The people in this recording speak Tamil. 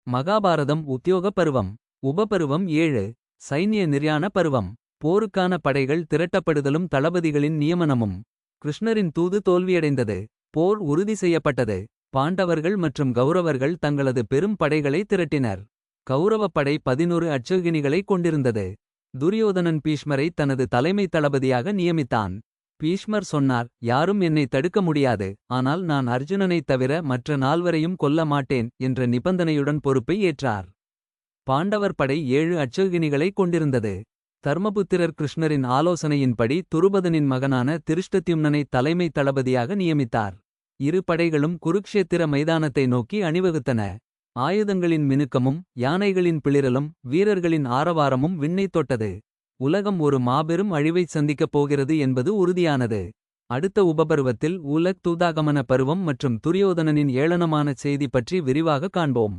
மகாபாரதம் உத்தியோக பருவம். உபபருவம் 7. சைன்ய நிர்யாண பருவம். போருக்கான படைகள் திரட்டப்படுதலும் தளபதிகளின் நியமனமும். கிருஷ்ணரின் தூது தோல்வியடைந்தது. போர் உறுதி செய்யப்பட்டது. பாண்டவர்கள் மற்றும் கௌரவர்கள் தங்களது பெரும் படைகளை திரட்டினர். கௌரவப் படை 11 அட்சகினிகளைக் கொண்டிருந்தது. துரியோதனன் பீஷ்மரை தனது தலைமை தளபதியாக நியமித்தான். பீஷ்மர் சொன்னார், யாரும் என்னை தடுக்க முடியாது. ஆனால் நான் அர்ஜுனனைத் தவிர மற்ற நால்வரையும் கொல்ல மாட்டேன் என்ற நிபந்தனையுடன் பொறுப்பை ஏற்றார். பாண்டவர் படை 7 அட்சகினிகளைக் கொண்டிருந்தது. தர்மபுத்திரர் கிருஷ்ணரின் ஆலோசனையின்படி துருபதனின் மகனான திருஷ்டத்யும்னனை தலைமை தளபதியாக நியமித்தார். இரு படைகளும் குருக்ஷேத்திர மைதானத்தை நோக்கி அணிவகுத்தன. ஆயுதங்களின் மினுக்கமும் யானைகளின் பிளிரலும் வீரர்களின் ஆரவாரமும் விண்ணைத் தொட்டது. உலகம் ஒரு மாபெரும் அழிவைச் சந்திக்கப் போகிறது என்பது உறுதியானது. அடுத்த உபபருவத்தில் உலக் தூதாகமன பருவம் மற்றும் துரியோதனனின் ஏளனமான செய்தி பற்றி விரிவாக காண்போம்.